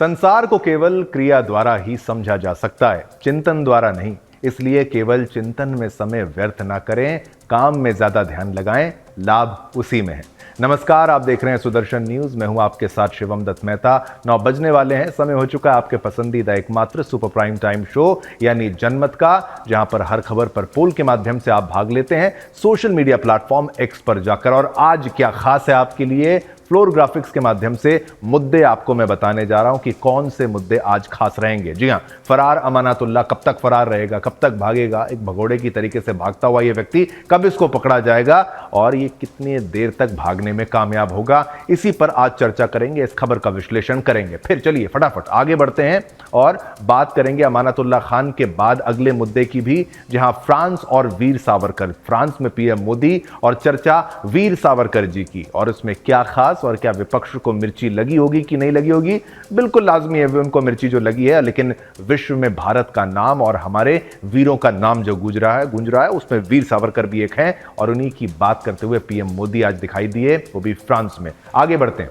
संसार को केवल क्रिया द्वारा ही समझा जा सकता है, चिंतन द्वारा नहीं। इसलिए केवल चिंतन में समय व्यर्थ ना करें, काम में ज्यादा ध्यान लगाएं, लाभ उसी में है। नमस्कार, आप देख रहे हैं सुदर्शन न्यूज। मैं हूं आपके साथ शिवम दत्त मेहता। 9 बजने वाले हैं, समय हो चुका है आपके पसंदीदा एकमात्र सुपर प्राइम टाइम शो यानी जनमत का, जहां पर हर खबर पर पोल के माध्यम से आप भाग लेते हैं सोशल मीडिया प्लेटफॉर्म एक्स पर जाकर। और आज क्या खास है आपके लिए, फ्लोर ग्राफिक्स के माध्यम से मुद्दे आपको मैं बताने जा रहा हूं कि कौन से मुद्दे आज खास रहेंगे। जी हां, फरार अमानतुल्लाह कब तक फरार रहेगा, कब तक भागेगा, एक भगोड़े की तरीके से भागता हुआ यह व्यक्ति, कब इसको पकड़ा जाएगा और ये कितनी देर तक भागने में कामयाब होगा, इसी पर आज चर्चा करेंगे, इस खबर का विश्लेषण करेंगे। फिर चलिए फटाफट आगे बढ़ते हैं और बात करेंगे अमानतुल्लाह खान के बाद अगले मुद्दे की भी, जहां फ्रांस और वीर सावरकर, फ्रांस में पीएम मोदी और चर्चा वीर सावरकर जी की, और इसमें क्या खास और क्या विपक्ष को मिर्ची लगी होगी कि नहीं लगी होगी। बिल्कुल लाजमी है उनको मिर्ची जो लगी है, लेकिन विश्व में भारत का नाम और हमारे वीरों का नाम जो गूंज रहा है उसमें वीर सावरकर भी एक हैं, और उन्हीं की बात करते हुए पीएम मोदी आज दिखाई दिए, वो भी फ्रांस में। आगे बढ़ते हैं,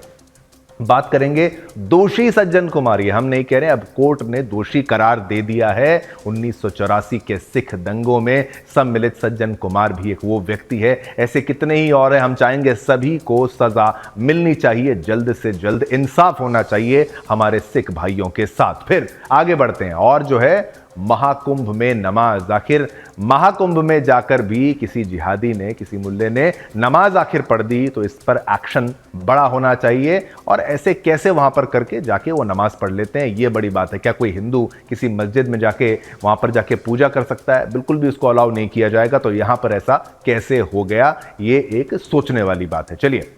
बात करेंगे दोषी सज्जन कुमार। ये हम नहीं कह रहे, अब कोर्ट ने दोषी करार दे दिया है। 1984 के सिख दंगों में सम्मिलित सज्जन कुमार भी एक वो व्यक्ति है। ऐसे कितने ही और हैं, हम चाहेंगे सभी को सजा मिलनी चाहिए, जल्द से जल्द इंसाफ होना चाहिए हमारे सिख भाइयों के साथ। फिर आगे बढ़ते हैं, और जो है महाकुंभ में नमाज, आखिर महाकुंभ में जाकर भी किसी जिहादी ने, किसी मुल्ले ने नमाज आखिर पढ़ दी, तो इस पर एक्शन बड़ा होना चाहिए। और ऐसे कैसे वहां पर करके जाके वो नमाज पढ़ लेते हैं, ये बड़ी बात है। क्या कोई हिंदू किसी मस्जिद में जाके वहां पर जाके पूजा कर सकता है? बिल्कुल भी उसको अलाउ नहीं किया जाएगा। तो यहां पर ऐसा कैसे हो गया, ये एक सोचने वाली बात है। चलिए,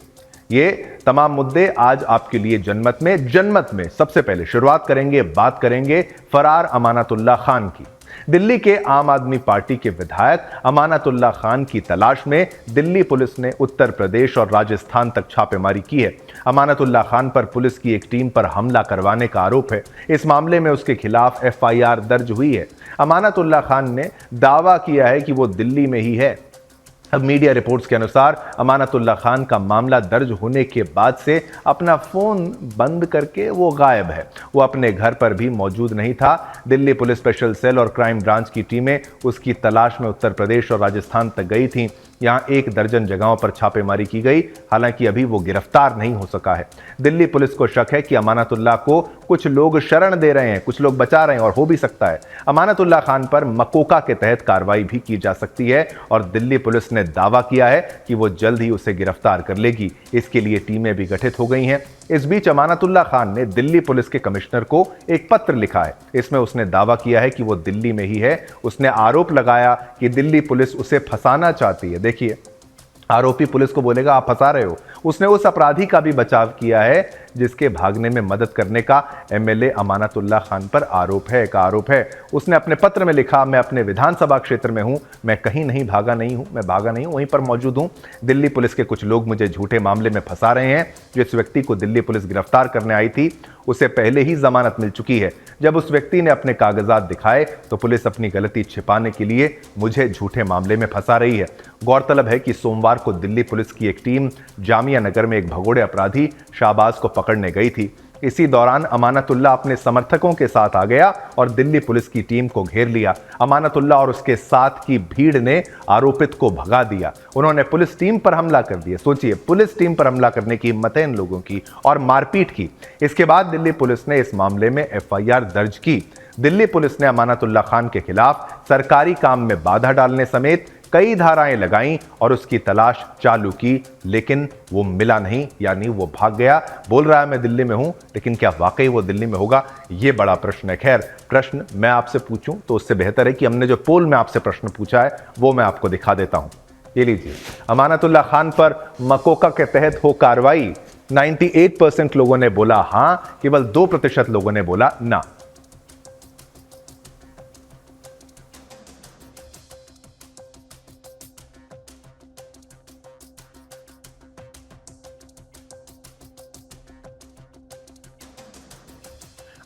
ये तमाम मुद्दे आज आपके लिए जनमत में सबसे पहले शुरुआत करेंगे, बात करेंगे फरार अमानतुल्लाह खान की। दिल्ली के आम आदमी पार्टी के विधायक अमानतुल्लाह खान की तलाश में दिल्ली पुलिस ने उत्तर प्रदेश और राजस्थान तक छापेमारी की है। अमानतुल्लाह खान पर पुलिस की एक टीम पर हमला करवाने का आरोप है। इस मामले में उसके खिलाफ एफआईआर दर्ज हुई है। अमानतुल्लाह खान ने दावा किया है कि वो दिल्ली में ही है। अब मीडिया रिपोर्ट्स के अनुसार अमानतुल्लाह खान का मामला दर्ज होने के बाद से अपना फोन बंद करके वो गायब है। वो अपने घर पर भी मौजूद नहीं था। दिल्ली पुलिस स्पेशल सेल और क्राइम ब्रांच की टीमें उसकी तलाश में उत्तर प्रदेश और राजस्थान तक गई थीं। यहां 1 दर्जन जगहों पर छापेमारी की गई, हालांकि अभी वो गिरफ्तार नहीं हो सका है। दिल्ली पुलिस को शक है कि अमानतुल्लाह को कुछ लोग शरण दे रहे हैं, कुछ लोग बचा रहे हैं, और हो भी सकता है अमानतुल्लाह खान पर मकोका के तहत कार्रवाई भी की जा सकती है। और दिल्ली पुलिस ने दावा किया है कि वो जल्द ही उसे गिरफ्तार कर लेगी। इसके लिए टीमें भी गठित हो गई हैं। इस बीच अमानतुल्लाह खान ने दिल्ली पुलिस के कमिश्नर को एक पत्र लिखा है। इसमें उसने दावा किया है कि वो दिल्ली में ही है। उसने आरोप लगाया कि दिल्ली पुलिस उसे फंसाना चाहती है। देखिए, आरोपी पुलिस को बोलेगा आप फंसा रहे हो। उसने उस अपराधी का भी बचाव किया है जिसके भागने में मदद करने का एमएलए अमानतुल्लाह खान पर आरोप है। उसने अपने पत्र में लिखा, मैं अपने विधानसभा क्षेत्र में हूं, मैं कहीं नहीं भागा नहीं हूं, मैं भागा नहीं हूं, वहीं पर मौजूद हूं। दिल्ली पुलिस के कुछ लोग मुझे झूठे मामले में फंसा रहे हैं। जिस व्यक्ति को दिल्ली पुलिस गिरफ्तार करने आई थी उसे पहले ही जमानत मिल चुकी है। जब उस व्यक्ति ने अपने कागजात दिखाए तो पुलिस अपनी गलती छिपाने के लिए मुझे झूठे मामले में फंसा रही है। गौरतलब है कि सोमवार को दिल्ली पुलिस की एक टीम जामिया नगर में एक भगोड़े अपराधी शाहबाज को पकड़ने गई थी। इसी दौरान अमानतुल्लाह अपने समर्थकों के साथ आ गया और दिल्ली पुलिस की टीम को घेर लिया। अमानतुल्लाह और उसके साथ की भीड़ ने आरोपित को भगा दिया। उन्होंने पुलिस टीम पर हमला कर दिया। सोचिए, पुलिस टीम पर हमला करने की हिम्मत है इन लोगों की, और मारपीट की। इसके बाद दिल्ली पुलिस ने इस मामले में एफआईआर दर्ज की। दिल्ली पुलिस ने अमानतुल्लाह खान के खिलाफ सरकारी काम में बाधा डालने समेत कई धाराएं लगाई और उसकी तलाश चालू की, लेकिन वो मिला नहीं, यानी वो भाग गया। बोल रहा है मैं दिल्ली में हूं, लेकिन क्या वाकई वो दिल्ली में होगा, ये बड़ा प्रश्न है। खैर, प्रश्न मैं आपसे पूछूं तो उससे बेहतर है कि हमने जो पोल में आपसे प्रश्न पूछा है वो मैं आपको दिखा देता हूं। ये लीजिए, अमानतुल्लाह खान पर मकोका के तहत हो कार्रवाई। 98% लोगों ने बोला हां, केवल 2% लोगों ने बोला ना।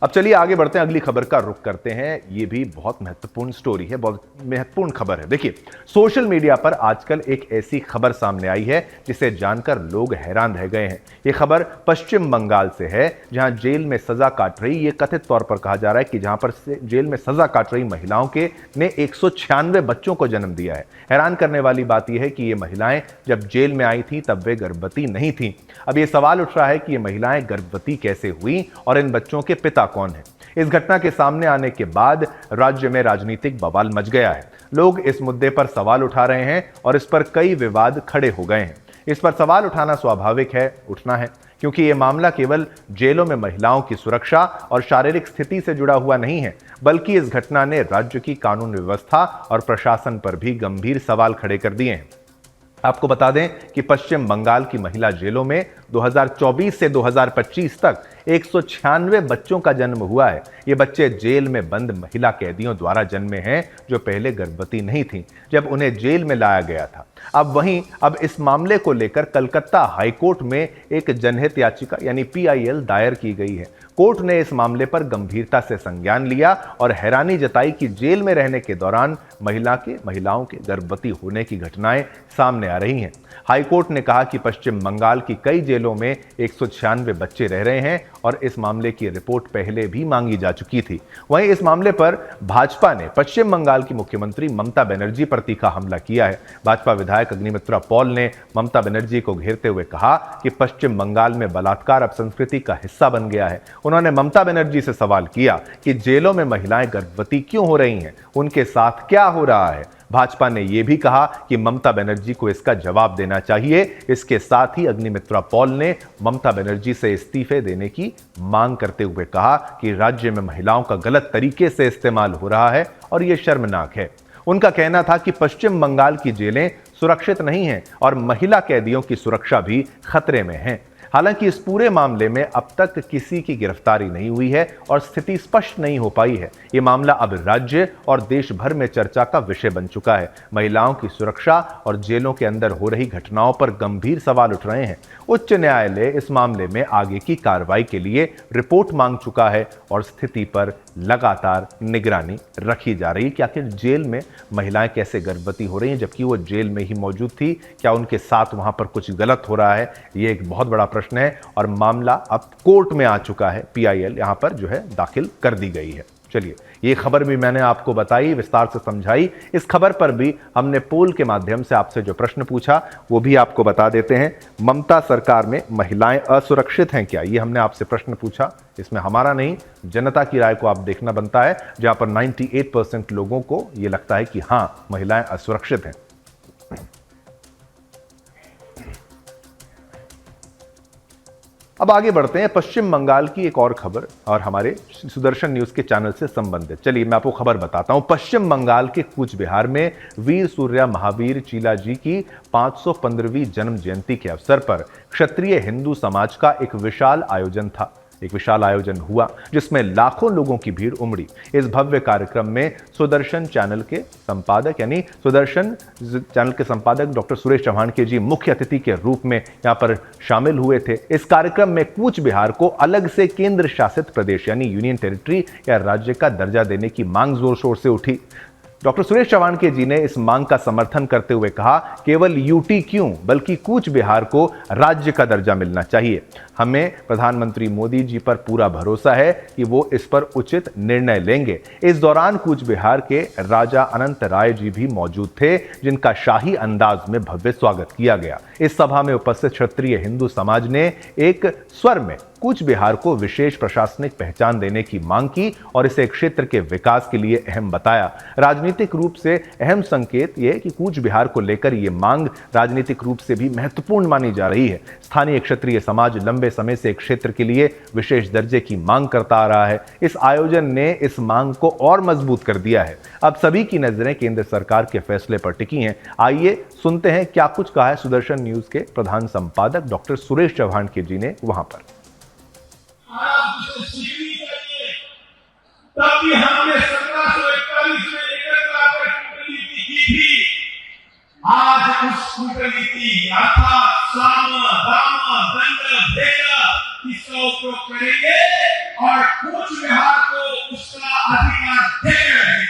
अब चलिए आगे बढ़ते हैं, अगली खबर का रुख करते हैं। ये भी बहुत महत्वपूर्ण स्टोरी है, बहुत महत्वपूर्ण खबर है। देखिए, सोशल मीडिया पर आजकल एक ऐसी खबर सामने आई है जिसे जानकर लोग हैरान रह गए हैं। ये खबर पश्चिम बंगाल से है, जहां जेल में सजा काट रही, ये कथित तौर पर कहा जा रहा है कि जहां पर जेल में सजा काट रही महिलाओं के ने 196 बच्चों को जन्म दिया है। हैरान करने वाली बात यह है कि ये महिलाएं जब जेल में आई थी तब वे गर्भवती नहीं थी। अब ये सवाल उठ रहा है कि ये महिलाएं गर्भवती कैसे हुई और इन बच्चों के पिता कौन है। इस घटना के सामने आने के बाद राज्य में राजनीतिक बवाल मच गया है। लोग इस मुद्दे पर सवाल उठा रहे हैं और इस पर कई विवाद खड़े हो गए हैं। इस पर सवाल उठाना स्वाभाविक है, उठना है, क्योंकि यह मामला केवल जेलों में महिलाओं की सुरक्षा और शारीरिक स्थिति से जुड़ा हुआ नहीं है, बल्कि इस घटना ने राज्य की कानून व्यवस्था और प्रशासन पर भी गंभीर सवाल खड़े कर दिए हैं। आपको बता दें कि पश्चिम बंगाल की महिला जेलों में 2024 से 2025 तक 196 बच्चों का जन्म हुआ है। ये बच्चे जेल में बंद महिला कैदियों द्वारा जन्मे हैं जो पहले गर्भवती नहीं थीं जब उन्हें जेल में लाया गया था। अब इस मामले को लेकर कलकत्ता हाईकोर्ट में एक जनहित याचिका यानी PIL दायर की गई है। कोर्ट ने इस मामले पर गंभीरता से संज्ञान लिया और हैरानी जताई कि जेल में रहने के दौरान महिलाओं के गर्भवती होने की घटनाएं सामने आ रही हैं। हाईकोर्ट ने कहा कि पश्चिम बंगाल की कई जेलों में 196 बच्चे रह रहे हैं और इस मामले की रिपोर्ट पहले भी मांगी जा चुकी थी। वहीं इस मामले पर भाजपा ने पश्चिम बंगाल की मुख्यमंत्री ममता बनर्जी पर तीखा हमला किया है। भाजपा विधायक अग्निमित्रा पॉल ने ममता बनर्जी को घेरते हुए कहा कि पश्चिम बंगाल में बलात्कार अब संस्कृति का हिस्सा बन गया है। उन्होंने ममता बनर्जी से सवाल किया कि जेलों में महिलाएं गर्भवती क्यों हो रही हैं, उनके साथ क्या हो रहा है। भाजपा ने यह भी कहा कि ममता बनर्जी को इसका जवाब देना चाहिए। इसके साथ ही अग्निमित्रा पॉल ने ममता बनर्जी से इस्तीफे देने की मांग करते हुए कहा कि राज्य में महिलाओं का गलत तरीके से इस्तेमाल हो रहा है और यह शर्मनाक है। उनका कहना था कि पश्चिम बंगाल की जेलें सुरक्षित नहीं हैं और महिला कैदियों की सुरक्षा भी खतरे में है। हालांकि इस पूरे मामले में अब तक किसी की गिरफ्तारी नहीं हुई है और स्थिति स्पष्ट नहीं हो पाई है। यह मामला अब राज्य और देश भर में चर्चा का विषय बन चुका है। महिलाओं की सुरक्षा और जेलों के अंदर हो रही घटनाओं पर गंभीर सवाल उठ रहे हैं। उच्च न्यायालय इस मामले में आगे की कार्रवाई के लिए रिपोर्ट मांग चुका है और स्थिति पर लगातार निगरानी रखी जा रही है कि आखिर जेल में महिलाएं कैसे गर्भवती हो रही हैं जबकि वो जेल में ही मौजूद थी। क्या उनके साथ वहां पर कुछ गलत हो रहा है, ये एक बहुत बड़ा प्रश्न है और मामला अब कोर्ट में आ चुका है। PIL यहां पर जो है दाखिल कर दी गई है। चलिए, ये खबर भी मैंने आपको बताई, विस्तार से समझाई। इस खबर पर भी हमने पोल के माध्यम से आपसे जो प्रश्न पूछा वो भी आपको बता देते हैं। ममता सरकार में महिलाएं असुरक्षित हैं क्या, ये हमने आपसे प्रश्न पूछा। इसमें हमारा नहीं, जनता की राय को आप देखना बनता है, जहां पर 98% लोगों को यह लगता है कि हां, महिलाएं असुरक्षित हैं। अब आगे बढ़ते हैं पश्चिम बंगाल की एक और खबर और हमारे सुदर्शन न्यूज के चैनल से संबंधित। चलिए मैं आपको खबर बताता हूं। पश्चिम बंगाल के कूच बिहार में वीर सूर्या महावीर चीला जी की 515वीं जन्म जयंती के अवसर पर क्षत्रिय हिंदू समाज का एक विशाल आयोजन हुआ जिसमें लाखों लोगों की भीड़ उमड़ी। इस भव्य कार्यक्रम में सुदर्शन चैनल के संपादक डॉक्टर सुरेश चौहान के जी मुख्य अतिथि के रूप में यहां पर शामिल हुए थे। इस कार्यक्रम में कूच बिहार को अलग से केंद्र शासित प्रदेश यानी यूनियन टेरिटरी या राज्य का दर्जा देने की मांग जोर शोर से उठी। डॉक्टर सुरेश चौहान के जी ने इस मांग का समर्थन करते हुए कहा, केवल यूटी क्यों बल्कि कूच बिहार को राज्य का दर्जा मिलना चाहिए। हमें प्रधानमंत्री मोदी जी पर पूरा भरोसा है कि वो इस पर उचित निर्णय लेंगे। इस दौरान कूच बिहार के राजा अनंत राय जी भी मौजूद थे जिनका शाही अंदाज में भव्य स्वागत किया गया। इस सभा में उपस्थित क्षत्रिय हिंदू समाज ने एक स्वर में कूच बिहार को विशेष प्रशासनिक पहचान देने की मांग की और इसे क्षेत्र के विकास के लिए अहम बताया। राजनीतिक रूप से अहम संकेत यह कि कूच बिहार को लेकर यह मांग राजनीतिक रूप से भी महत्वपूर्ण मानी जा रही है। स्थानीय क्षत्रिय समाज लंबे समय से एक क्षेत्र के लिए विशेष दर्जे की मांग करता आ रहा है। इस आयोजन ने इस मांग को और मजबूत कर दिया है। अब सभी की नजरें केंद्र सरकार के फैसले पर टिकी हैं। आइए सुनते हैं क्या कुछ कहा है सुदर्शन न्यूज के प्रधान संपादक डॉक्टर सुरेश चौहान के जी ने वहां पर। तभी हमने 1741 में एकत्र आकर कूटनीति की थी। आज उस कूटनीति अर्थात साम दाम दंड भेद इसका उपयोग करेंगे और कूच विहार को उसका अधिकार देते रहे।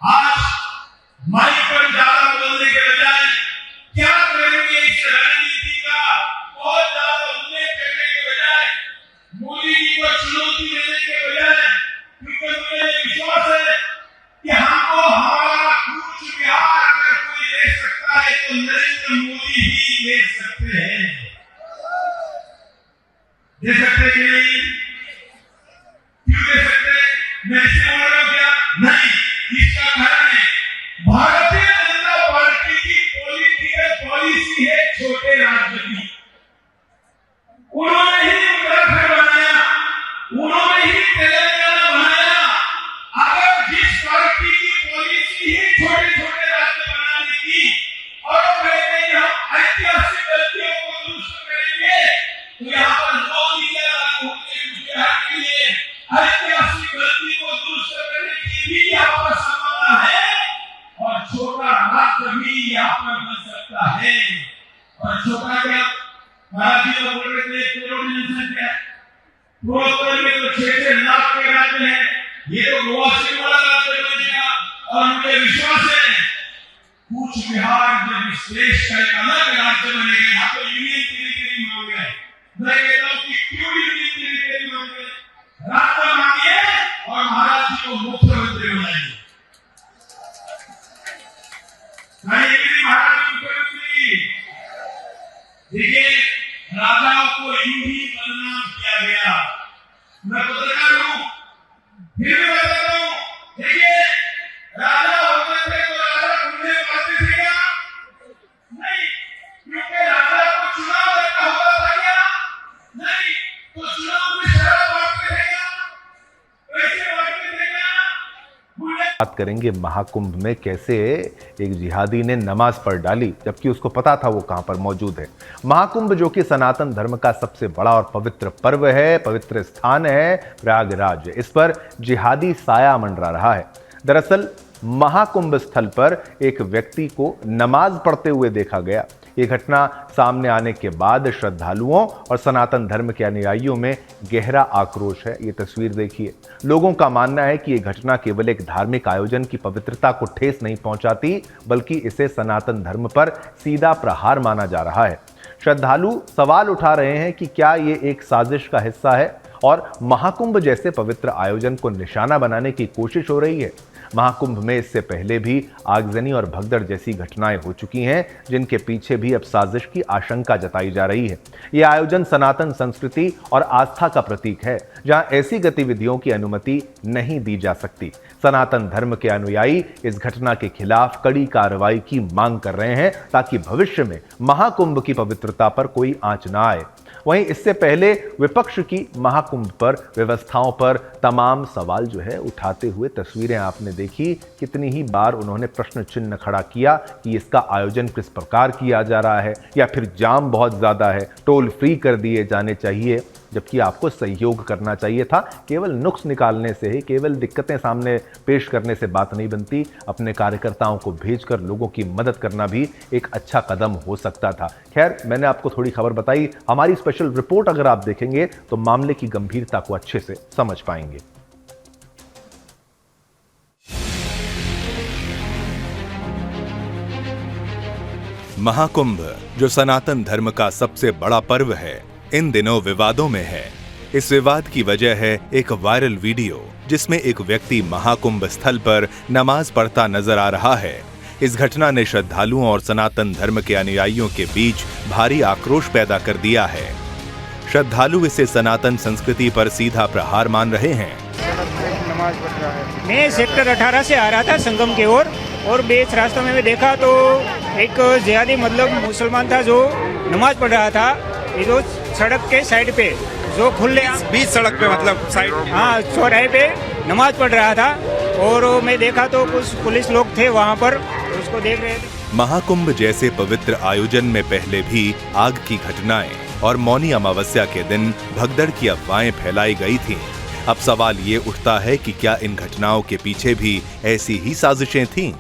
आज माइक पर ज्यादा बोलने के बजाय क्या करेंगे इस रणनीति का बहुत ज्यादा उल्लेख करने के बजाय, मोदी जी को चुनौती देने के बजाय, क्योंकि मुझे विश्वास है कि हमको हमारा कूच विहार अगर कोई ले सकता है तो नरेंद्र मोदी ही ले सकते हैं। दे सकते कि नहीं? क्यों दे सकते? मैं इससे बोल रहा हूं क्या? नहीं, इसका कारण है भारतीय जनता पार्टी की पॉलिटिकल पॉलिसी है छोटे राज्य की। उन्होंने ही उत्तराखंड बनाया, उन्होंने ही तेलंगाना बनाया। अगर जिस पार्टी की पॉलिसी ही छोटे छोटे राज्य बनाने की और कहते हैं हम ऐतिहासिक गलतियों को दुरुस्त करेंगे, तो यहाँ पर नौ नीतियां लागू होंगी बिहार के लिए। ऐतिहासिक गलती को दुरुस्त करने की भी यहाँ पर संभावना है और छोटा राज्य भी यहाँ पर बन सकता है। और छोटा क्या? महाराज जी लोग बोल रहे थे 1 करोड़ जनसंख्या, पूर्वोत्तर में तो 6 लाख के राज्य है, ये तो गोवा से बड़ा राज्य बनेगा। और मुझे विश्वास है कूच विहार जब इस देश का एक अलग राज्य बनेगा, यहाँ तो यूनियन टेरिटरी मांग रहे हैं। मैं कहता हूँ कि क्यों यूनियन टेरिटरी मांग रहे हैं? राज्य मांगिए और महाराज जी को मुख्यमंत्री बनाइए। महाराज जी मुख्यमंत्री, देखिए राजाओं को यूं ही बदनाम किया गया। मैं पत्रकार हूं, फिर भी बताता हूं, देखिए राजा होते थे तो राजा घूमने पाते थे क्या? नहीं, क्योंकि राजा को चुनाव लड़ना होता था क्या? नहीं, तो चुनाव में शराब बांटते थे क्या? पैसे बांटते थे क्या? बात करेंगे महाकुंभ में कैसे एक जिहादी ने नमाज पढ़ डाली जबकि उसको पता था वो कहां पर मौजूद है। महाकुंभ जो कि सनातन धर्म का सबसे बड़ा और पवित्र पर्व है, पवित्र स्थान है प्रयागराज, इस पर जिहादी साया मंडरा रहा है। दरअसल महाकुंभ स्थल पर एक व्यक्ति को नमाज पढ़ते हुए देखा गया। ये घटना सामने आने के बाद श्रद्धालुओं और सनातन धर्म के अनुयायियों में गहरा आक्रोश है। ये तस्वीर देखिए, लोगों का मानना है कि ये घटना केवल एक धार्मिक आयोजन की पवित्रता को ठेस नहीं पहुंचाती, बल्कि इसे सनातन धर्म पर सीधा प्रहार माना जा रहा है। श्रद्धालु सवाल उठा रहे हैं कि क्या ये एक साजिश का हिस्सा है और महाकुंभ जैसे पवित्र आयोजन को निशाना बनाने की कोशिश हो रही है। महाकुंभ में इससे पहले भी आगजनी और भगदड़ जैसी घटनाएं हो चुकी हैं, जिनके पीछे भी अब साजिश की आशंका जताई जा रही है। यह आयोजन सनातन संस्कृति और आस्था का प्रतीक है, जहां ऐसी गतिविधियों की अनुमति नहीं दी जा सकती। सनातन धर्म के अनुयायी इस घटना के खिलाफ कड़ी कार्रवाई की मांग कर रहे हैं ताकि भविष्य में महाकुंभ की पवित्रता पर कोई आंच ना आए। वहीं इससे पहले विपक्ष की महाकुंभ पर व्यवस्थाओं पर तमाम सवाल जो है उठाते हुए तस्वीरें आपने देखी। कितनी ही बार उन्होंने प्रश्न चिन्ह खड़ा किया कि इसका आयोजन किस प्रकार किया जा रहा है, या फिर जाम बहुत ज्यादा है, टोल फ्री कर दिए जाने चाहिए, जबकि आपको सहयोग करना चाहिए था। केवल नुक्स निकालने से ही, केवल दिक्कतें सामने पेश करने से बात नहीं बनती। अपने कार्यकर्ताओं को भेजकर लोगों की मदद करना भी एक अच्छा कदम हो सकता था। खैर, मैंने आपको थोड़ी खबर बताई। हमारी स्पेशल रिपोर्ट अगर आप देखेंगे तो मामले की गंभीरता को अच्छे से समझ पाएंगे। महाकुंभ, जो सनातन धर्म का सबसे बड़ा पर्व है, इन दिनों विवादों में है। इस विवाद की वजह है एक वायरल वीडियो जिसमें एक व्यक्ति महाकुंभ स्थल पर नमाज पढ़ता नजर आ रहा है। इस घटना ने श्रद्धालुओं और सनातन धर्म के अनुयायियों के बीच भारी आक्रोश पैदा कर दिया है। श्रद्धालु इसे सनातन संस्कृति पर सीधा प्रहार मान रहे हैं। मैं सेक्टर 18 से आ रहा था संगम की ओर, और बीच रास्ते में देखा तो एक जिहादी मतलब मुसलमान था जो नमाज पढ़ रहा था। ये जो सड़क के साइड पे जो खुले बीच सड़क पे मतलब साइड, हाँ, चौराहे पे नमाज पढ़ रहा था। और मैं देखा तो कुछ पुलिस लोग थे वहाँ पर, उसको देख रहे थे। महाकुंभ जैसे पवित्र आयोजन में पहले भी आग की घटनाएं और मौनी अमावस्या के दिन भगदड़ की अफवाहें फैलाई गई थीं। अब सवाल ये उठता है कि क्या इन घटनाओं के पीछे भी ऐसी ही साजिशें थीं?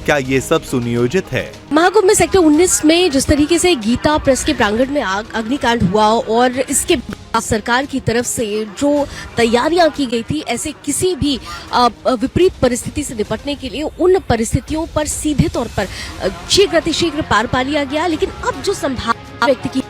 क्या ये सब सुनियोजित है? महाकुंभ में सेक्टर 19 में जिस तरीके से गीता प्रेस के प्रांगण में अग्निकांड हुआ और इसके सरकार की तरफ से जो तैयारियां की गई थी ऐसे किसी भी विपरीत परिस्थिति से निपटने के लिए, उन परिस्थितियों पर सीधे तौर पर शीघ्र अतिशीघ्र पार पा लिया गया। लेकिन अब जो संभावना व्यक्त की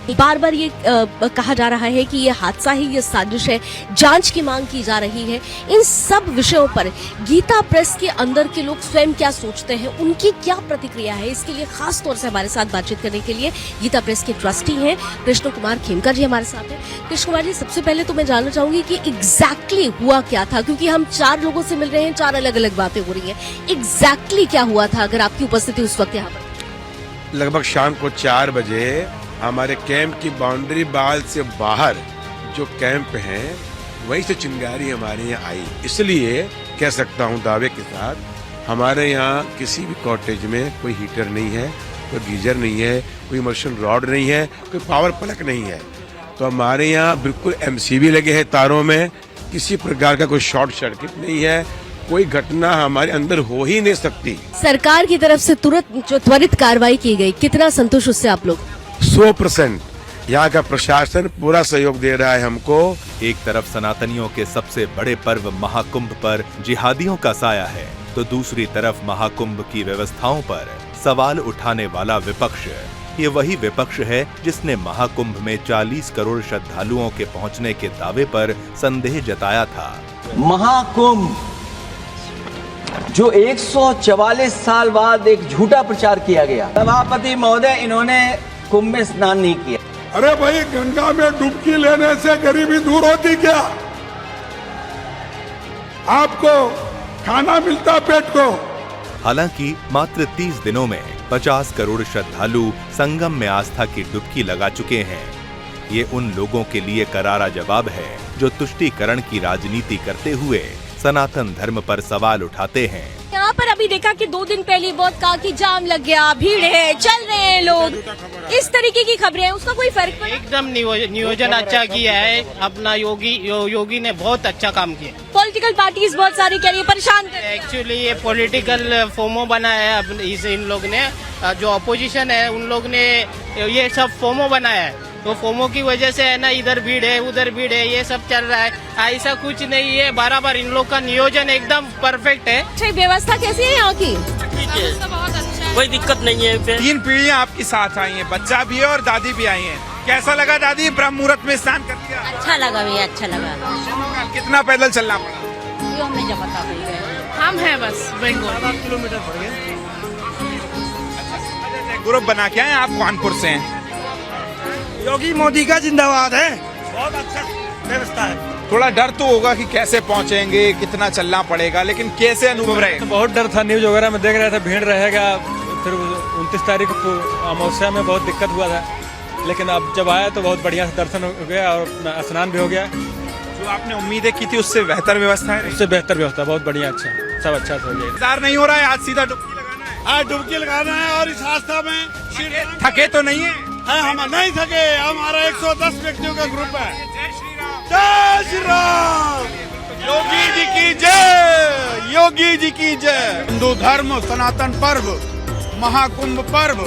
बार बार ये कहा जा रहा है कि ये हादसा है, ये साजिश है, जांच की मांग की जा रही है। इन सब विषयों पर गीता प्रेस के अंदर के लोग स्वयं क्या सोचते हैं, उनकी क्या प्रतिक्रिया है, इसके लिए खास तौर से हमारे साथ बातचीत करने के लिए गीता प्रेस के ट्रस्टी हैं कृष्ण कुमार खेमकर जी हमारे साथ हैं। कृष्ण कुमार जी, सबसे पहले तो मैं जानना चाहूंगी कि एग्जैक्टली हुआ क्या था, क्योंकि हम 4 लोगों से मिल रहे हैं, 4 अलग अलग बातें हो रही हैं। एग्जैक्टली क्या हुआ था, अगर आपकी उपस्थिति उस वक्त यहाँ पर? लगभग शाम को 4 बजे हमारे कैंप की बाउंड्री वाल से बाहर जो कैंप है वहीं से चिंगारी हमारे यहाँ आई। इसलिए कह सकता हूँ दावे के साथ, हमारे यहाँ किसी भी कॉटेज में कोई हीटर नहीं है, कोई गीजर नहीं है, कोई इमर्शन रॉड नहीं है, कोई पावर प्लग नहीं है। तो हमारे यहाँ बिल्कुल MCB लगे हैं तारों में, किसी प्रकार का कोई शॉर्ट सर्किट नहीं है, कोई घटना हमारे अंदर हो ही नहीं सकती। सरकार की तरफ से तुरंत जो त्वरित कार्रवाई की गई, कितना संतुष्ट उससे आप लोग? 100% यहाँ का प्रशासन पूरा सहयोग दे रहा है हमको। एक तरफ सनातनियों के सबसे बड़े पर्व महाकुंभ पर जिहादियों का साया है, तो दूसरी तरफ महाकुंभ की व्यवस्थाओं पर सवाल उठाने वाला विपक्ष। ये वही विपक्ष है जिसने महाकुंभ में 40 करोड़ श्रद्धालुओं के पहुंचने के दावे पर संदेह जताया था। महाकुंभ जो 144 साल बाद एक झूठा प्रचार किया गया। सभापति महोदय, इन्होंने कुंभ में स्नान नहीं किया। अरे भाई, गंगा में डुबकी लेने से गरीबी दूर होती क्या? आपको खाना मिलता पेट को। हालांकि मात्र 30 दिनों में 50 करोड़ श्रद्धालु संगम में आस्था की डुबकी लगा चुके हैं। ये उन लोगों के लिए करारा जवाब है जो तुष्टीकरण की राजनीति करते हुए सनातन धर्म पर सवाल उठाते हैं। यहाँ पर अभी देखा कि 2 दिन पहले बहुत कहा कि जाम लग गया, भीड़ है, चल रहे हैं लोग, इस तरीके की खबरें हैं, उसका कोई फर्क पड़ा? एकदम नियोजन अच्छा किया है अपना योगी ने बहुत अच्छा काम किया। पॉलिटिकल पार्टीज बहुत सारी कह रही है, परेशान कर रही है। एक्चुअली ये पॉलिटिकल फोमो बनाया है इन लोग ने, जो अपोजिशन है उन लोग ने ये सब फोमो बनाया है। तो फोमो की वजह से है ना, इधर भीड़ है उधर भीड़ है, ये सब चल रहा है। ऐसा कुछ नहीं है, बराबर इन लोग का नियोजन एकदम परफेक्ट है। अच्छा, व्यवस्था कैसी है यहाँ की? बहुत अच्छा है, कोई दिक्कत नहीं है। 3 पीढ़ियां आपके साथ आई हैं, बच्चा भी है और दादी भी आई हैं। कैसा लगा दादी, ब्रह्म मुहूर्त में स्नान कर लिया? अच्छा लगा भैया, अच्छा लगा। कितना पैदल चलना पड़ा? हम हैं बस बंगोल। 7 किलोमीटर पड़ गए। ग्रुप बना के आए आप, कानपुर से हैं। योगी मोदी का जिंदाबाद है, बहुत अच्छा व्यवस्था है। थोड़ा डर तो होगा कि कैसे पहुंचेंगे, कितना चलना पड़ेगा, लेकिन कैसे अनुभव रहे? तो बहुत डर था, न्यूज वगैरह में देख रहे थे भीड़ रहेगा। फिर 29 तारीख को अमावस्या में बहुत दिक्कत हुआ था, लेकिन अब जब आया तो बहुत बढ़िया से दर्शन हो गया और स्नान भी हो गया। जो आपने उम्मीदें की थी उससे बेहतर व्यवस्था है? उससे बेहतर व्यवस्था, बहुत बढ़िया, अच्छा, सब अच्छा से हो गया। इंतजार नहीं हो रहा है, आज सीधा डुबकी लगाना है? आज डुबकी लगाना है और इस आस्था में थके तो नहीं है? हम नहीं थके, हमारा 110 व्यक्तियों का ग्रुप है। जय श्री राम। जय श्री राम। योगी जी की जय, योगी जी की जय। हिंदू धर्म सनातन पर्व, महाकुंभ पर्व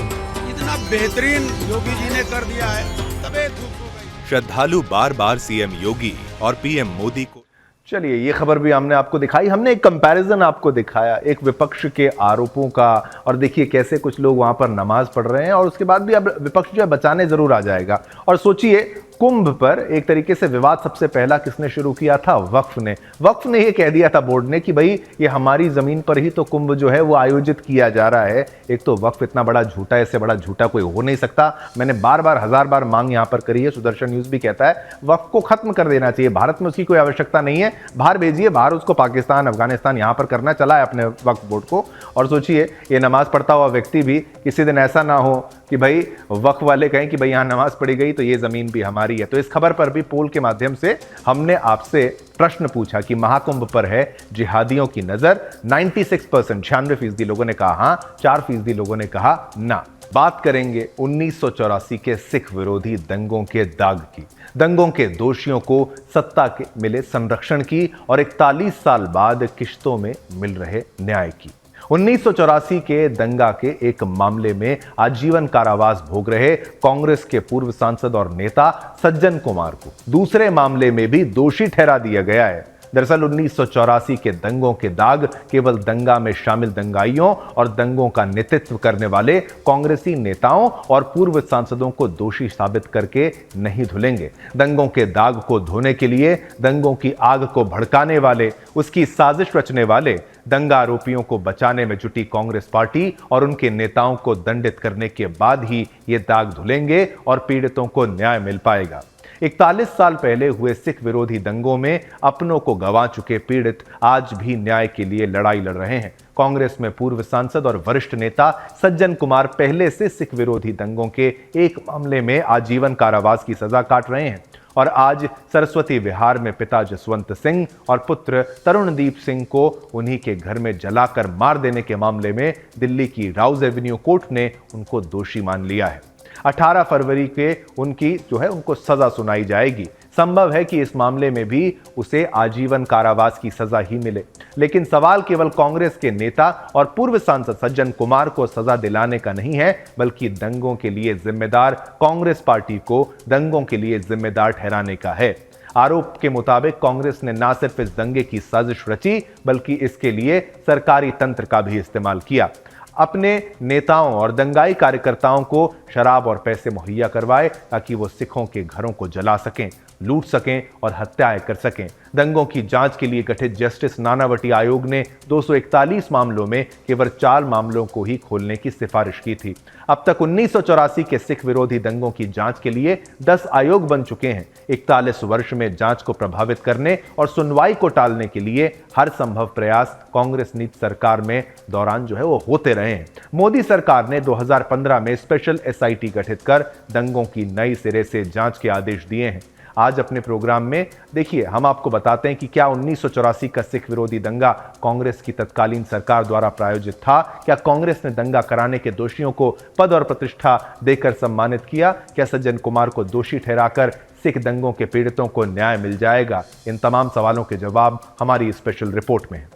इतना बेहतरीन योगी जी ने कर दिया है, तबे श्रद्धालु बार बार सीएम योगी और पीएम मोदी को। चलिए, ये खबर भी हमने आपको दिखाई। हमने एक कंपैरिजन आपको दिखाया एक विपक्ष के आरोपों का, और देखिए कैसे कुछ लोग वहां पर नमाज पढ़ रहे हैं और उसके बाद भी अब विपक्ष जो है बचाने जरूर आ जाएगा। और सोचिए, कुंभ पर एक तरीके से विवाद सबसे पहला किसने शुरू किया था? वक्फ ने। वक्फ ने ये कह दिया था बोर्ड ने कि भाई ये हमारी जमीन पर ही तो कुंभ जो है वो आयोजित किया जा रहा है। एक तो वक्फ इतना बड़ा झूठा है, इससे बड़ा झूठा कोई हो नहीं सकता। मैंने बार बार 1000 बार मांग यहां पर करी है। सुदर्शन न्यूज भी कहता है वक्फ को खत्म कर देना चाहिए, भारत में उसकी कोई आवश्यकता नहीं है, बाहर भेजिए, बाहर उसको पाकिस्तान अफगानिस्तान यहां पर करना चला है अपने वक्फ बोर्ड को। और सोचिए, ये नमाज पढ़ता हुआ व्यक्ति भी किसी दिन ऐसा ना हो कि भाई वक्फ वाले कहें कि भाई यहां नमाज पढ़ी गई तो ये जमीन भी हमारी है। तो इस खबर पर भी पोल के माध्यम से हमने आपसे प्रश्न पूछा कि महाकुंभ पर है जिहादियों की नजर। 96% 96% लोगों ने कहा हां, 4% लोगों ने कहा ना। बात करेंगे 1984 के सिख विरोधी दंगों के दाग की, दंगों के दोषियों को सत्ता के मिले संरक्षण की और 41 साल बाद किश्तों में मिल रहे न्याय की। 1984 के दंगा के एक मामले में आजीवन कारावास भोग रहे कांग्रेस के पूर्व सांसद और नेता सज्जन कुमार को दूसरे मामले में भी दोषी ठहरा दिया गया है। दरअसल 1984 के दंगों के दाग केवल दंगा में शामिल दंगाइयों और दंगों का नेतृत्व करने वाले कांग्रेसी नेताओं और पूर्व सांसदों को दोषी साबित करके नहीं धुलेंगे। दंगों के दाग को धोने के लिए दंगों की आग को भड़काने वाले, उसकी साजिश रचने वाले, दंगा आरोपियों को बचाने में जुटी कांग्रेस पार्टी और उनके नेताओं को दंडित करने के बाद ही ये दाग धुलेंगे और पीड़ितों को न्याय मिल पाएगा। 41 साल पहले हुए सिख विरोधी दंगों में अपनों को गंवा चुके पीड़ित आज भी न्याय के लिए लड़ाई लड़ रहे हैं। कांग्रेस में पूर्व सांसद और वरिष्ठ नेता सज्जन कुमार पहले से सिख विरोधी दंगों के एक मामले में आजीवन कारावास की सजा काट रहे हैं और आज सरस्वती विहार में पिता जसवंत सिंह और पुत्र तरुणदीप सिंह को उन्हीं के घर में जलाकर मार देने के मामले में दिल्ली की राउज एवेन्यू कोर्ट ने उनको दोषी मान लिया है। 18 फरवरी के उनको सजा सुनाई जाएगी। संभव है कि इस मामले में भी उसे आजीवन कारावास की सजा ही मिले, लेकिन सवाल केवल कांग्रेस के नेता और पूर्व सांसद सज्जन कुमार को सजा दिलाने का नहीं है, बल्कि दंगों के लिए जिम्मेदार कांग्रेस पार्टी को दंगों के लिए जिम्मेदार ठहराने का है। आरोप के मुताबिक कांग्रेस ने न सिर्फ इस दंगे की साजिश रची, बल्कि इसके लिए सरकारी तंत्र का भी इस्तेमाल किया। अपने नेताओं और दंगाई कार्यकर्ताओं को शराब और पैसे मुहैया करवाए ताकि वो सिखों के घरों को जला सकें, लूट सकें और हत्याएं कर सकें। दंगों की जांच के लिए गठित जस्टिस नानावटी आयोग ने 241 मामलों में केवल 4 मामलों को ही खोलने की सिफारिश की थी। अब तक 1984 के सिख विरोधी दंगों की जांच के लिए 10 आयोग बन चुके हैं। 41 वर्ष में जांच को प्रभावित करने और सुनवाई को टालने के लिए हर संभव प्रयास कांग्रेस नीति सरकार में दौरान वो होते रहे हैं। मोदी सरकार ने 2015 में स्पेशल एसआईटी गठित कर दंगों की नई सिरे से जांच के आदेश दिए हैं। आज अपने प्रोग्राम में देखिए हम आपको बताते हैं कि क्या 1984 का सिख विरोधी दंगा कांग्रेस की तत्कालीन सरकार द्वारा प्रायोजित था? क्या कांग्रेस ने दंगा कराने के दोषियों को पद और प्रतिष्ठा देकर सम्मानित किया? क्या सज्जन कुमार को दोषी ठहराकर सिख दंगों के पीड़ितों को न्याय मिल जाएगा? इन तमाम सवालों के जवाब हमारी स्पेशल रिपोर्ट में है।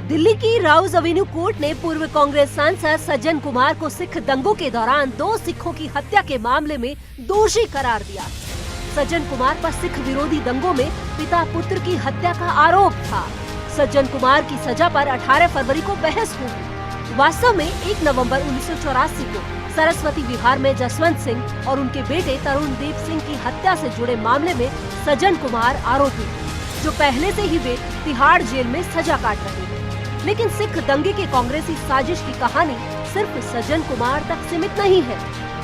दिल्ली की राउज एवेन्यू कोर्ट ने पूर्व कांग्रेस सांसद सज्जन कुमार को सिख दंगों के दौरान 2 सिखों की हत्या के मामले में दोषी करार दिया। सज्जन कुमार पर सिख विरोधी दंगों में पिता पुत्र की हत्या का आरोप था। सज्जन कुमार की सजा पर 18 फरवरी को बहस होगी। वास्तव में 1 नवंबर 1984 को सरस्वती विहार में जसवंत सिंह और उनके बेटे तरुणदीप सिंह की हत्या से जुड़े मामले में सज्जन कुमार आरोपी, जो पहले से ही वे तिहाड़ जेल में सजा काट रहे हैं। लेकिन सिख दंगे की कांग्रेसी साजिश की कहानी सिर्फ सज्जन कुमार तक सीमित नहीं है।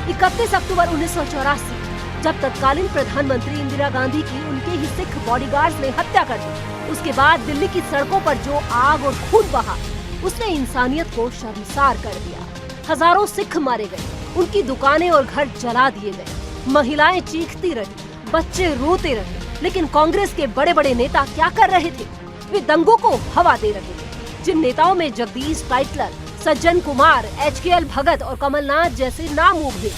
31 अक्टूबर 1984 जब तत्कालीन प्रधानमंत्री इंदिरा गांधी की उनके ही सिख बॉडीगार्ड्स ने हत्या कर दी, उसके बाद दिल्ली की सड़कों पर जो आग और खून बहा, उसने इंसानियत को शर्मसार कर दिया। हजारों सिख मारे गए, उनकी दुकानें और घर जला दिए गए, महिलाएं चीखती रही, बच्चे रोते रहे। लेकिन कांग्रेस के बड़े बड़े नेता क्या कर रहे थे? वे दंगों को हवा दे रहे थे। जिन नेताओं में जगदीश टाइटलर, सज्जन कुमार, HKL भगत और कमलनाथ जैसे नाम उभरे,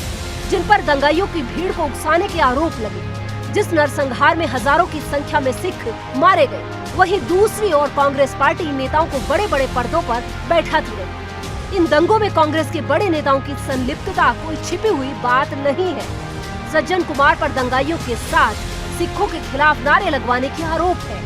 जिन पर दंगाइयों की भीड़ को उकसाने के आरोप लगे, जिस नरसंहार में हजारों की संख्या में सिख मारे गए, वहीं दूसरी ओर कांग्रेस पार्टी नेताओं को बड़े बड़े पर्दों पर बैठाती रही। इन दंगों में कांग्रेस के बड़े नेताओं की संलिप्तता कोई छिपी हुई बात नहीं है। सज्जन कुमार पर दंगाइयों के साथ सिखों के खिलाफ नारे लगवाने के आरोप है।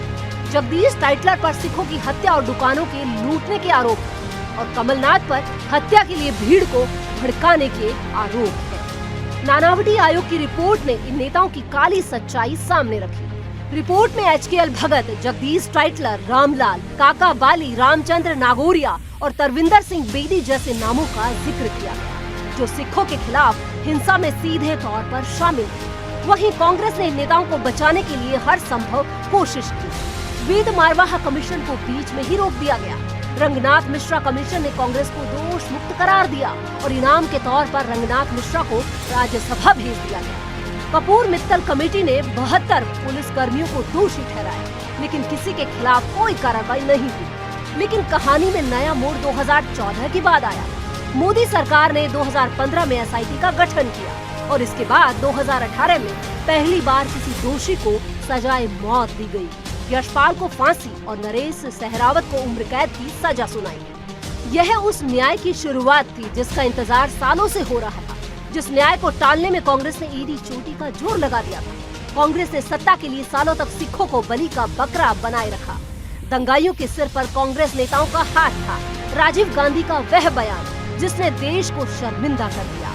जगदीश टाइटलर पर सिखों की हत्या और दुकानों के लूटने के आरोप है और कमलनाथ पर हत्या के लिए भीड़ को भड़काने के आरोप है। नानावटी आयोग की रिपोर्ट ने इन नेताओं की काली सच्चाई सामने रखी। रिपोर्ट में HKL भगत, जगदीश टाइटलर, रामलाल, काका बाली, रामचंद्र नागोरिया और तरविंदर सिंह बेदी जैसे नामों का जिक्र किया गया, जो सिखों के खिलाफ हिंसा में सीधे तौर पर शामिल थे। वहीं कांग्रेस ने इन नेताओं को बचाने के लिए हर संभव कोशिश की। वेद मारवाह कमीशन को बीच में ही रोक दिया गया। रंगनाथ मिश्रा कमीशन ने कांग्रेस को दोष मुक्त करार दिया और इनाम के तौर पर रंगनाथ मिश्रा को राज्यसभा भेज दिया गया। कपूर मित्तल कमेटी ने 72 पुलिस कर्मियों को दोषी ठहराया, लेकिन किसी के खिलाफ कोई कार्रवाई नहीं हुई। लेकिन कहानी में नया मोड़ 2014 के बाद आया। मोदी सरकार ने 2015 में एसआईटी का गठन किया और इसके बाद 2018 में पहली बार किसी दोषी को सजाए मौत दी गई। यशपाल को फांसी और नरेश सहरावत को उम्र कैद की सजा सुनाई। यह उस न्याय की शुरुआत थी जिसका इंतजार सालों से हो रहा था, जिस न्याय को टालने में कांग्रेस ने ईडी चोटी का जोर लगा दिया था। कांग्रेस ने सत्ता के लिए सालों तक सिखों को बलि का बकरा बनाए रखा। दंगाइयों के सिर पर कांग्रेस नेताओं का हाथ था। राजीव गांधी का वह बयान जिसने देश को शर्मिंदा कर दिया।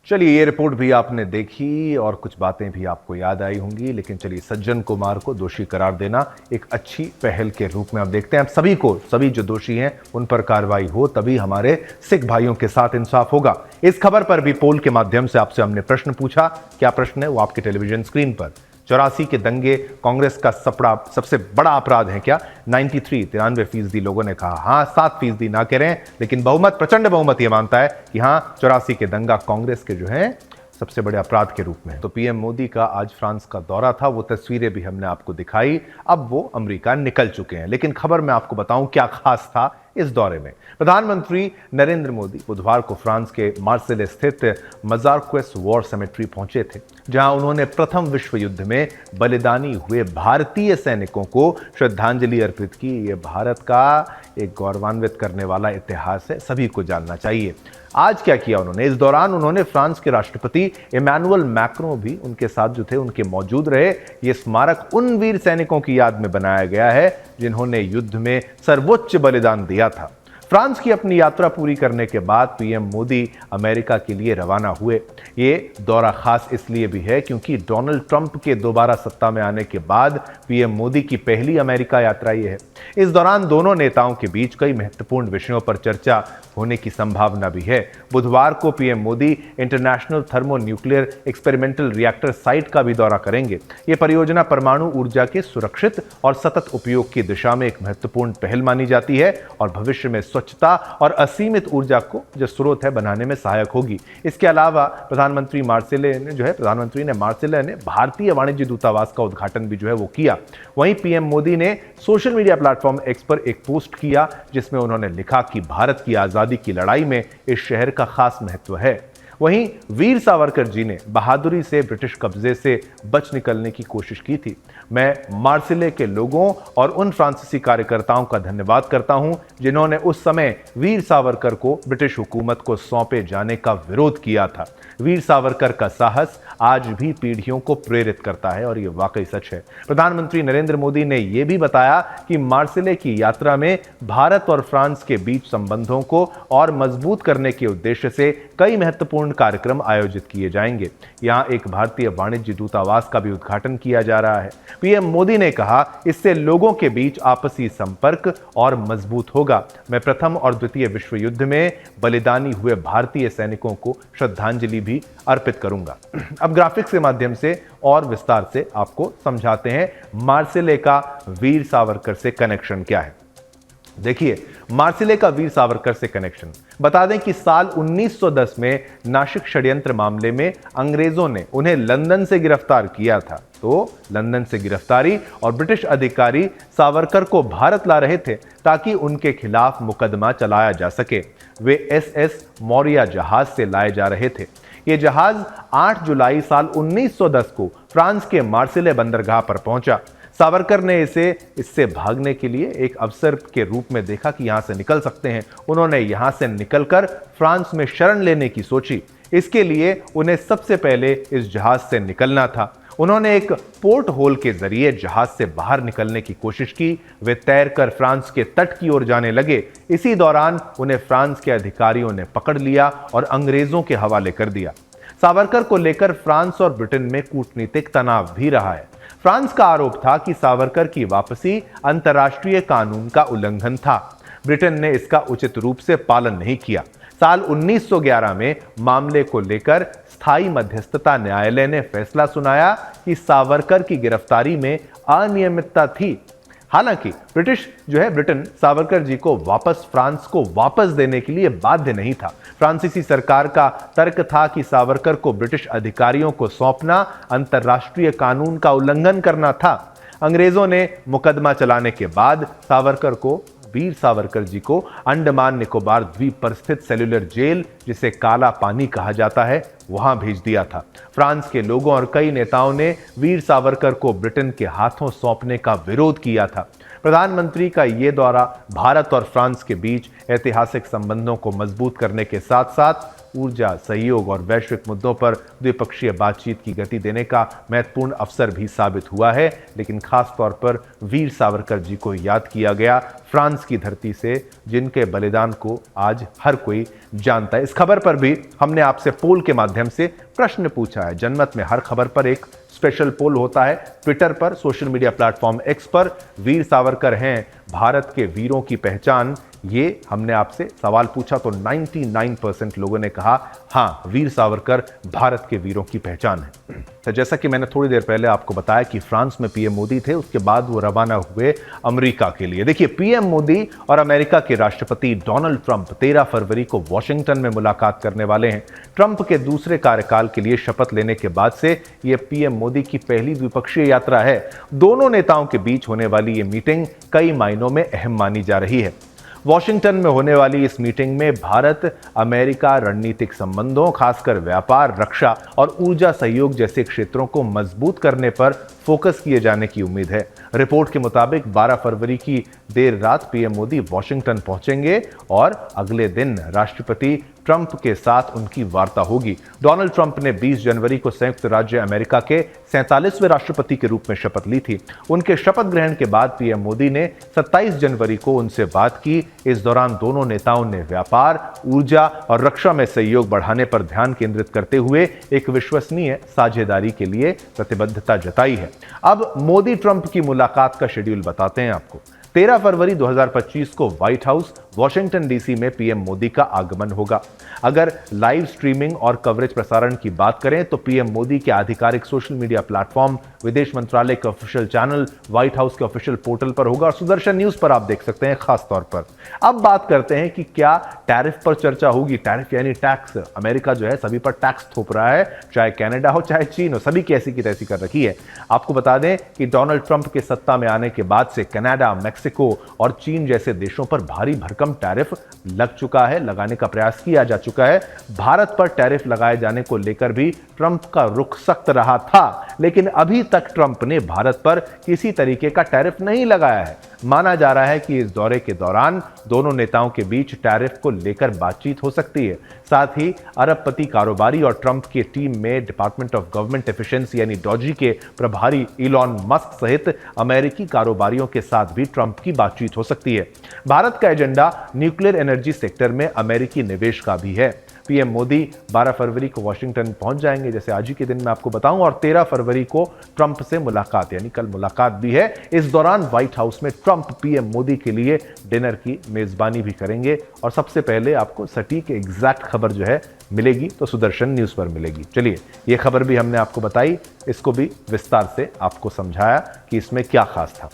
चलिए, ये रिपोर्ट भी आपने देखी और कुछ बातें भी आपको याद आई होंगी, लेकिन चलिए, सज्जन कुमार को दोषी करार देना एक अच्छी पहल के रूप में आप देखते हैं। अब सभी जो दोषी हैं उन पर कार्रवाई हो, तभी हमारे सिख भाइयों के साथ इंसाफ होगा। इस खबर पर भी पोल के माध्यम से आपसे हमने प्रश्न पूछा। क्या प्रश्न है वो आपके टेलीविजन स्क्रीन पर। 84 के दंगे कांग्रेस का सबसे बड़ा अपराध है क्या? 93% लोगों ने कहा हाँ, 7% ना करें, लेकिन बहुमत, प्रचंड बहुमत ये मानता है कि हाँ, 84 के दंगा कांग्रेस के जो है सबसे बड़े अपराध के रूप में। तो पीएम मोदी का आज फ्रांस का दौरा था, वो तस्वीरें भी हमने आपको दिखाई। अब वो अमेरिका निकल चुके हैं, लेकिन खबर मैं आपको बताऊं क्या खास था इस दौरे में। प्रधानमंत्री नरेंद्र मोदी बुधवार को फ्रांस के मार्सेले स्थित मजारक्वेस वॉर सेमेट्री पहुंचे थे, जहां उन्होंने प्रथम विश्व युद्ध में बलिदानी हुए भारतीय सैनिकों को श्रद्धांजलि अर्पित की। ये भारत का एक गौरवान्वित करने वाला इतिहास है, सभी को जानना चाहिए। आज क्या किया उन्होंने? इस दौरान उन्होंने फ्रांस के राष्ट्रपति इमैनुअल मैक्रों भी उनके साथ जो थे उनके मौजूद रहे। ये स्मारक उन वीर सैनिकों की याद में बनाया गया है जिन्होंने युद्ध में सर्वोच्च बलिदान दिया था। फ्रांस की अपनी यात्रा पूरी करने के बाद पीएम मोदी अमेरिका के लिए रवाना हुए। ये दौरा खास इसलिए भी है क्योंकि डोनाल्ड ट्रंप के दोबारा सत्ता में आने के बाद पीएम मोदी की पहली अमेरिका यात्रा ये है। इस दौरान दोनों नेताओं के बीच कई महत्वपूर्ण विषयों पर चर्चा होने की संभावना भी है। बुधवार को PM Modi international thermonuclear experimental reactor site का भी दौरा करेंगे। ये परियोजना परमाणु ऊर्जा के सुरक्षित और सतत उपयोग की दिशा में एक महत्वपूर्ण पहल मानी जाती है और भविष्य में स्वच्छता और असीमित ऊर्जा को जो स्रोत है बनाने में सहायक होगी। इसके अलावा प्रधानमंत्री ने मार्सेले में भारतीय वाणिज्य दूतावास का उद्घाटन भी जो है वो किया। वहीं पीएम मोदी ने सोशल मीडिया प्लेटफॉर्म एक्स पर एक पोस्ट किया जिसमें उन्होंने लिखा कि भारत की आजादी की लड़ाई में इस शहर का खास महत्व है। वहीं वीर सावरकर जी ने बहादुरी से ब्रिटिश कब्जे से बच निकलने की कोशिश की थी। मैं मार्सेले के लोगों और उन फ्रांसीसी कार्यकर्ताओं का धन्यवाद करता हूं जिन्होंने उस समय वीर सावरकर को ब्रिटिश हुकूमत को सौंपे जाने का विरोध किया था। वीर सावरकर का साहस आज भी पीढ़ियों को प्रेरित करता है और यह वाकई सच है। प्रधानमंत्री नरेंद्र मोदी ने यह भी बताया कि मार्सेले की यात्रा में भारत और फ्रांस के बीच संबंधों को और मजबूत करने के उद्देश्य से कई महत्वपूर्ण कार्यक्रम आयोजित किए जाएंगे। यहां एक भारतीय वाणिज्य दूतावास का भी उद्घाटन किया जा रहा है। पीएम मोदी ने कहा, इससे लोगों के बीच आपसी संपर्क और मजबूत होगा। मैं प्रथम और द्वितीय विश्व युद्ध में बलिदानी हुए भारतीय सैनिकों को श्रद्धांजलि भी अर्पित करूंगा। अब ग्राफिक्स के माध्यम से और विस्तार से आपको समझाते हैं मार्सेले का वीर सावरकर से कनेक्शन क्या है। देखिए, मार्सेले का वीर सावरकर से कनेक्शन बता दें कि साल 1910 में नासिक षड्यंत्र मामले में अंग्रेजों ने उन्हें लंदन से गिरफ्तार किया था। तो लंदन से गिरफ्तारी और ब्रिटिश अधिकारी सावरकर को भारत ला रहे थे ताकि उनके खिलाफ मुकदमा चलाया जा सके। वे एसएस मौर्या जहाज से लाए जा रहे थे। यह जहाज 8 जुलाई साल 1910 को फ्रांस के मार्सेले बंदरगाह पर पहुंचा। सावरकर ने इससे भागने के लिए एक अवसर के रूप में देखा कि यहां से निकल सकते हैं। उन्होंने यहां से निकलकर फ्रांस में शरण लेने की सोची। इसके लिए उन्हें सबसे पहले इस जहाज से निकलना था। उन्होंने एक पोर्ट होल के जरिए जहाज से बाहर निकलने की कोशिश की। वे तैरकर फ्रांस के तट की ओर जाने लगे। इसी दौरान उन्हें फ्रांस के अधिकारियों ने पकड़ लिया और अंग्रेजों के हवाले कर दिया। सावरकर को लेकर फ्रांस और ब्रिटेन में कूटनीतिक तनाव भी रहा है। फ्रांस का आरोप था कि सावरकर की वापसी अंतर्राष्ट्रीय कानून का उल्लंघन था। ब्रिटेन ने इसका उचित रूप से पालन नहीं किया। साल 1911 में मामले को लेकर स्थायी मध्यस्थता न्यायालय ने फैसला सुनाया कि सावरकर की गिरफ्तारी में अनियमितता थी। हालांकि ब्रिटेन सावरकर जी को फ्रांस को वापस देने के लिए बाध्य नहीं था। फ्रांसीसी सरकार का तर्क था कि सावरकर को ब्रिटिश अधिकारियों को सौंपना अंतर्राष्ट्रीय कानून का उल्लंघन करना था। अंग्रेजों ने मुकदमा चलाने के बाद सावरकर को वीर सावरकर जी को अंडमान निकोबार द्वीप पर स्थित सेल्युलर जेल, जिसे काला पानी कहा जाता है, वहां भेज दिया था। फ्रांस के लोगों और कई नेताओं ने वीर सावरकर को ब्रिटेन के हाथों सौंपने का विरोध किया था। प्रधानमंत्री का यह दौरा भारत और फ्रांस के बीच ऐतिहासिक संबंधों को मजबूत करने के साथ साथ ऊर्जा, सहयोग और वैश्विक मुद्दों पर द्विपक्षीय बातचीत की गति देने का महत्वपूर्ण अवसर भी साबित हुआ है। लेकिन खास तौर पर वीर सावरकर जी को याद किया गया फ्रांस की धरती से, जिनके बलिदान को आज हर कोई जानता है। इस खबर पर भी हमने आपसे पोल के माध्यम से प्रश्न पूछा है। जनमत में हर खबर पर एक स्पेशल पोल होता है। ट्विटर पर, सोशल मीडिया प्लेटफॉर्म एक्स पर वीर सावरकर हैं भारत के वीरों की पहचान, ये हमने आपसे सवाल पूछा तो 99% लोगों ने कहा हां, वीर सावरकर भारत के वीरों की पहचान है। तो जैसा कि मैंने थोड़ी देर पहले आपको बताया कि फ्रांस में पीएम मोदी थे, उसके बाद वो रवाना हुए अमेरिका के लिए। देखिए, पीएम मोदी और अमेरिका के राष्ट्रपति डोनाल्ड ट्रंप 13 फरवरी को वॉशिंगटन में मुलाकात करने वाले हैं। ट्रंप के दूसरे कार्यकाल के लिए शपथ लेने के बाद से यह पीएम मोदी की पहली द्विपक्षीय यात्रा है। दोनों नेताओं के बीच होने वाली ये मीटिंग कई मायनों में अहम मानी जा रही है। वॉशिंगटन में होने वाली इस मीटिंग में भारत अमेरिका रणनीतिक संबंधों, खासकर व्यापार, रक्षा और ऊर्जा सहयोग जैसे क्षेत्रों को मजबूत करने पर फोकस किए जाने की उम्मीद है। रिपोर्ट के मुताबिक 12 फरवरी की देर रात पीएम मोदी वॉशिंगटन पहुंचेंगे और अगले दिन राष्ट्रपति ट्रंप के साथ उनकी वार्ता होगी। डोनाल्ड ट्रंप ने 20 जनवरी को संयुक्त राज्य अमेरिका के 47वें राष्ट्रपति के रूप में शपथ ली थी। उनके शपथ ग्रहण के बाद पीएम मोदी ने 27 जनवरी को उनसे बात की। इस दौरान दोनों नेताओं ने व्यापार, ऊर्जा और रक्षा में सहयोग बढ़ाने पर ध्यान केंद्रित करते हुए एक विश्वसनीय साझेदारी के लिए प्रतिबद्धता जताई है। अब मोदी ट्रंप की मुलाकात का शेड्यूल बताते हैं आपको। 13 फरवरी 2025 को व्हाइट हाउस वॉशिंगटन डीसी में पीएम मोदी का आगमन होगा। अगर लाइव स्ट्रीमिंग और कवरेज प्रसारण की बात करें तो पीएम मोदी के आधिकारिक सोशल मीडिया प्लेटफॉर्म, विदेश मंत्रालय के ऑफिशियल चैनल, व्हाइट हाउस के ऑफिशियल पोर्टल पर होगा और सुदर्शन न्यूज पर आप देख सकते हैं खास तौर पर। अब बात करते हैं कि क्या टैरिफ पर चर्चा होगी। टैरिफ यानी टैक्स। अमेरिका जो है सभी पर टैक्स थोप रहा है, चाहे कनाडा हो चाहे चीन हो, सभी की ऐसी की तैसी कर रखी है। आपको बता दें कि डोनाल्ड ट्रंप के सत्ता में आने के बाद से कनाडा, मैक्सिको और चीन जैसे देशों पर भारी भरकम टैरिफ लग चुका है, लगाने का प्रयास किया जा चुका है। भारत पर टैरिफ लगाए जाने को लेकर भी ट्रंप का रुख सख्त रहा था, लेकिन अभी तक ट्रंप ने भारत पर किसी तरीके का टैरिफ नहीं लगाया है। माना जा रहा है कि इस दौरे के दौरान दोनों नेताओं के बीच टैरिफ को लेकर बातचीत हो सकती है। साथ ही अरबपति कारोबारी और ट्रंप की टीम में डिपार्टमेंट ऑफ गवर्नमेंट एफिशिएंसी यानी डॉजी के प्रभारी इलॉन मस्क सहित अमेरिकी कारोबारियों के साथ भी ट्रंप की बातचीत हो सकती है। भारत का एजेंडा न्यूक्लियर एनर्जी सेक्टर में अमेरिकी निवेश का भी है। पीएम मोदी 12 फरवरी को वॉशिंगटन पहुंच जाएंगे, जैसे आज ही के दिन मैं आपको बताऊं, और 13 फरवरी को ट्रंप से मुलाकात यानी कल मुलाकात भी है। इस दौरान व्हाइट हाउस में ट्रंप पीएम मोदी के लिए डिनर की मेजबानी भी करेंगे और सबसे पहले आपको सटीक एग्जैक्ट खबर जो है मिलेगी तो सुदर्शन न्यूज पर मिलेगी। चलिए, यह खबर भी हमने आपको बताई, इसको भी विस्तार से आपको समझाया कि इसमें क्या खास था।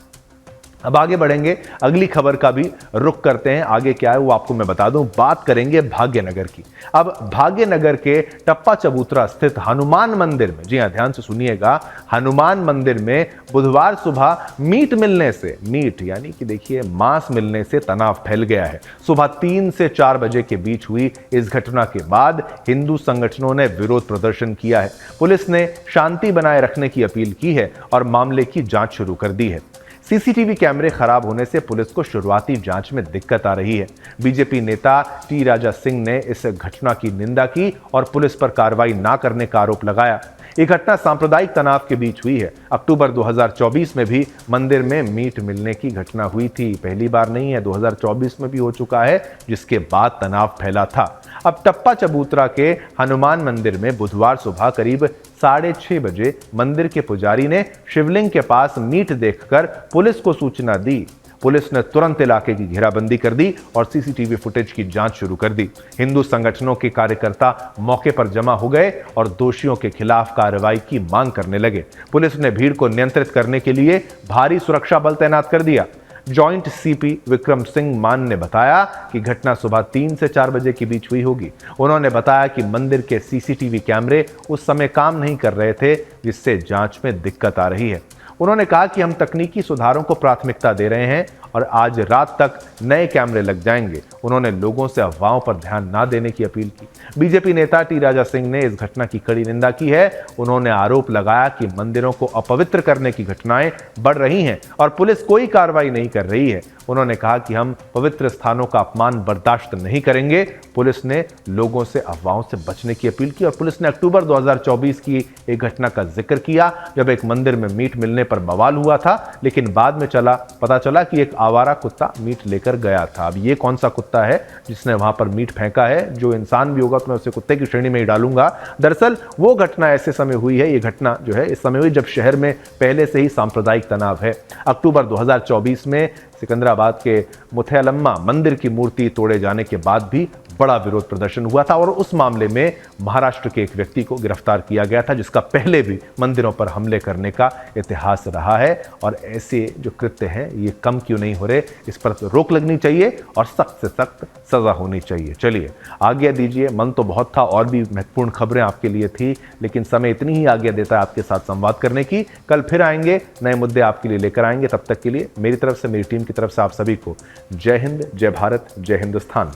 अब आगे बढ़ेंगे, अगली खबर का भी रुख करते हैं। आगे क्या है वो आपको मैं बता दूं। बात करेंगे भाग्यनगर की। अब भाग्यनगर के टप्पा चबूतरा स्थित हनुमान मंदिर में, जी हां ध्यान से सुनिएगा, हनुमान मंदिर में बुधवार सुबह मीट मिलने से, मीट यानी कि देखिए मांस मिलने से तनाव फैल गया है। सुबह 3 से 4 बजे के बीच हुई इस घटना के बाद हिंदू संगठनों ने विरोध प्रदर्शन किया है। पुलिस ने शांति बनाए रखने की अपील की है और मामले की जांच शुरू कर दी है। सीसीटीवी कैमरे खराब होने से पुलिस को शुरुआती जांच में दिक्कत आ रही है। बीजेपी नेता टी राजा सिंह ने इस घटना की निंदा की और पुलिस पर कार्रवाई न करने का आरोप लगाया। यह घटना सांप्रदायिक तनाव के बीच हुई है। अक्टूबर 2024 में भी मंदिर में मीट मिलने की घटना हुई थी, पहली बार नहीं है, 2024 में भी हो चुका है, जिसके बाद तनाव फैला था। अब टप्पा चबूतरा के हनुमान मंदिर में बुधवार सुबह करीब 6:30 बजे मंदिर के पुजारी ने शिवलिंग के पास मीट देखकर पुलिस को सूचना दी। पुलिस ने तुरंत इलाके की घेराबंदी कर दी और सीसीटीवी फुटेज की जांच शुरू कर दी। हिंदू संगठनों के कार्यकर्ता मौके पर जमा हो गए और दोषियों के खिलाफ कार्रवाई की मांग करने लगे। पुलिस ने भीड़ को नियंत्रित करने के लिए भारी सुरक्षा बल तैनात कर दिया। जॉइंट सीपी विक्रम सिंह मान ने बताया कि घटना सुबह 3 से 4 बजे के बीच हुई होगी। उन्होंने बताया कि मंदिर के सीसीटीवी कैमरे उस समय काम नहीं कर रहे थे, जिससे जांच में दिक्कत आ रही है। उन्होंने कहा कि हम तकनीकी सुधारों को प्राथमिकता दे रहे हैं और आज रात तक नए कैमरे लग जाएंगे। उन्होंने लोगों से अफवाहों पर ध्यान ना देने की अपील की। बीजेपी नेता टी राजा सिंह ने इस घटना की कड़ी निंदा की है। उन्होंने आरोप लगाया कि मंदिरों को अपवित्र करने की घटनाएं बढ़ रही हैं और पुलिस कोई कार्रवाई नहीं कर रही है। उन्होंने कहा कि हम पवित्र स्थानों का अपमान बर्दाश्त नहीं करेंगे। पुलिस ने लोगों से अफवाहों से बचने की अपील की और पुलिस ने अक्टूबर 2024 की एक घटना का जिक्र किया जब एक मंदिर में मीट मिलने पर बवाल हुआ था, लेकिन बाद में पता चला कि एक आवारा कुत्ता मीट लेकर गया था। अब ये कौन सा कुत्ता है जिसने वहां पर मीट फेंका है? जो इंसान भी होगा तो मैं उसे कुत्ते की श्रेणी में ही डालूंगा। दरअसल वो घटना ऐसे समय हुई है, ये घटना जो है इस समय हुई जब शहर में पहले से ही सांप्रदायिक तनाव है। अक्टूबर 2024 में सिकंदराबाद के मुथैलम्मा मंदिर की मूर्ति तोड़े जाने के बाद भी बड़ा विरोध प्रदर्शन हुआ था और उस मामले में महाराष्ट्र के एक व्यक्ति को गिरफ्तार किया गया था जिसका पहले भी मंदिरों पर हमले करने का इतिहास रहा है। और ऐसे जो कृत्य हैं ये कम क्यों नहीं हो रहे, इस पर रोक लगनी चाहिए और सख्त से सख्त सजा होनी चाहिए। चलिए आज्ञा दीजिए, मन तो बहुत था और भी महत्वपूर्ण खबरें आपके लिए थी, लेकिन समय इतनी ही आज्ञा देता है आपके साथ संवाद करने की। कल फिर आएंगे, नए मुद्दे आपके लिए लेकर आएंगे। तब तक के लिए मेरी तरफ से, मेरी टीम की तरफ से आप सभी को जय हिंद, जय भारत, जय हिंदुस्तान।